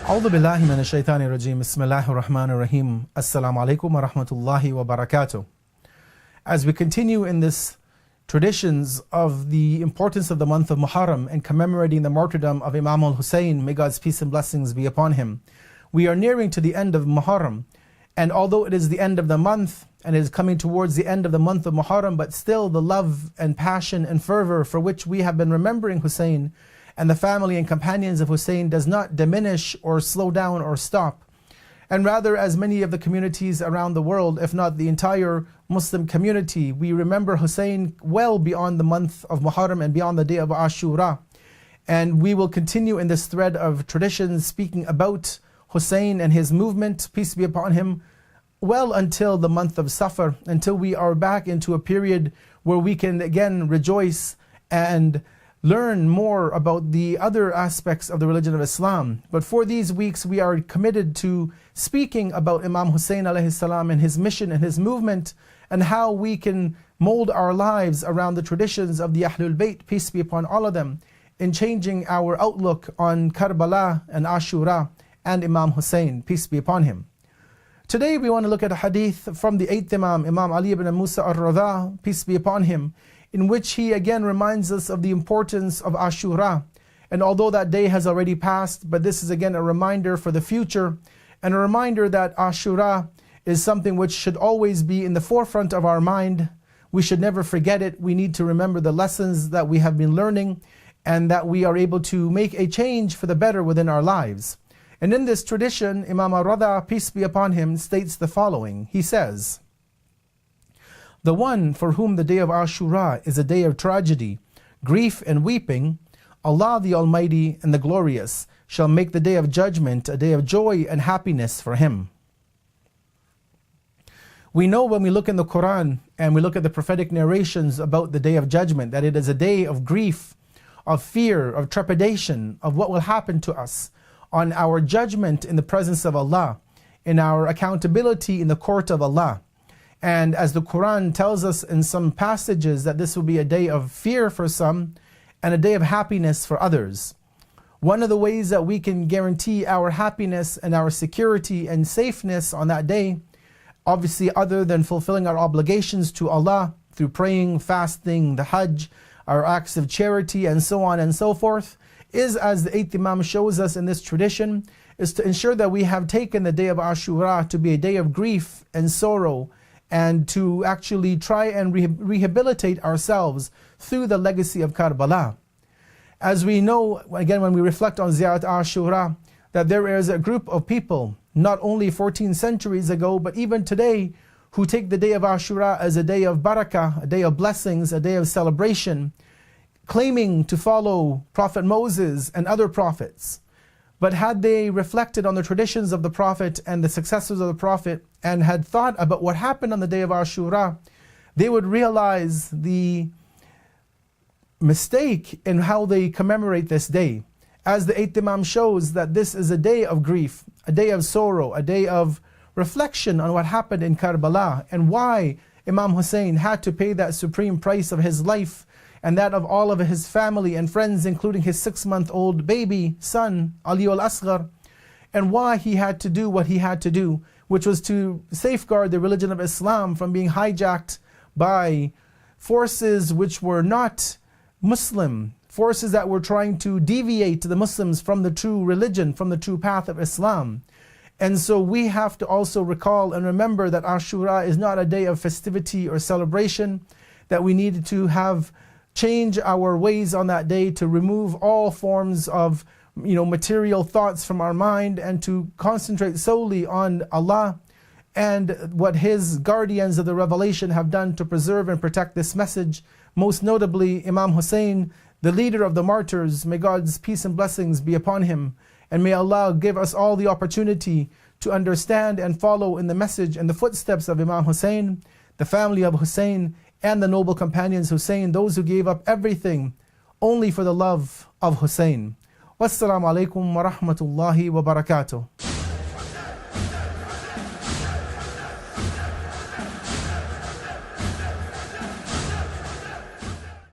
أعوذ بالله من الشيطان الرجيم. بسم الله الرحمن الرحيم. Assalamu alaikum wa rahmatullahi wa barakatuh. As we continue in this traditions of the importance of the month of Muharram and commemorating the martyrdom of Imam al-Hussein, may God's peace and blessings be upon him, we are nearing to the end of Muharram. And although it is the end of the month and it is coming towards the end of the month of Muharram, but still the love and passion and fervor for which we have been remembering Hussein and the family and companions of Hussein does not diminish or slow down or stop. And rather, as many of the communities around the world, if not the entire Muslim community, we remember Hussein well beyond the month of Muharram and beyond the day of Ashura. And we will continue in this thread of traditions speaking about Hussein and his movement, peace be upon him, well until the month of Safar, until we are back into a period where we can again rejoice and learn more about the other aspects of the religion of Islam. But for these weeks we are committed to speaking about Imam Hussein alayhi salam and his mission and his movement, and how we can mold our lives around the traditions of the Ahlul Bayt, peace be upon all of them, in changing our outlook on Karbala and Ashura and Imam Hussein, peace be upon him. Today we want to look at a hadith from the 8th Imam, Imam Ali ibn Musa al-Radha, peace be upon him, in which he again reminds us of the importance of Ashura. And although that day has already passed, but this is again a reminder for the future, and a reminder that Ashura is something which should always be in the forefront of our mind. We should never forget it. We need to remember the lessons that we have been learning, and that we are able to make a change for the better within our lives. And in this tradition, Imam al-Radha, peace be upon him, states the following. He says, "The one for whom the day of Ashura is a day of tragedy, grief and weeping, Allah the Almighty and the Glorious shall make the day of judgment a day of joy and happiness for him." We know when we look in the Quran and we look at the prophetic narrations about the day of judgment, that it is a day of grief, of fear, of trepidation, of what will happen to us on our judgment in the presence of Allah, in our accountability in the court of Allah. And as the Quran tells us in some passages, that this will be a day of fear for some and a day of happiness for others. One of the ways that we can guarantee our happiness and our security and safeness on that day, obviously other than fulfilling our obligations to Allah through praying, fasting, the Hajj, our acts of charity and so on and so forth, is, as the 8th Imam shows us in this tradition, is to ensure that we have taken the day of Ashura to be a day of grief and sorrow, and to actually try and rehabilitate ourselves through the legacy of Karbala. As we know, again, when we reflect on Ziyarat Ashura, that there is a group of people, not only 14 centuries ago, but even today, who take the day of Ashura as a day of barakah, a day of blessings, a day of celebration, claiming to follow Prophet Moses and other prophets. But had they reflected on the traditions of the Prophet and the successors of the Prophet, and had thought about what happened on the day of Ashura, they would realize the mistake in how they commemorate this day. As the 8th Imam shows, that this is a day of grief, a day of sorrow, a day of reflection on what happened in Karbala, and why Imam Hussein had to pay that supreme price of his life and that of all of his family and friends, including his 6-month-old baby son, Ali al-Asghar, and why he had to do what he had to do, which was to safeguard the religion of Islam from being hijacked by forces which were not Muslim, forces that were trying to deviate the Muslims from the true religion, from the true path of Islam. And so we have to also recall and remember that Ashura is not a day of festivity or celebration, that we needed to have change our ways on that day to remove all forms of material thoughts from our mind, and to concentrate solely on Allah and what His guardians of the revelation have done to preserve and protect this message. Most notably Imam Hussein, the leader of the martyrs, may God's peace and blessings be upon him, and may Allah give us all the opportunity to understand and follow in the message and the footsteps of Imam Hussein, the family of Hussein, and the noble companions Hussein, those who gave up everything only for the love of Hussein. Wassalamu alaikum wa rahmatullahi wa barakatuh.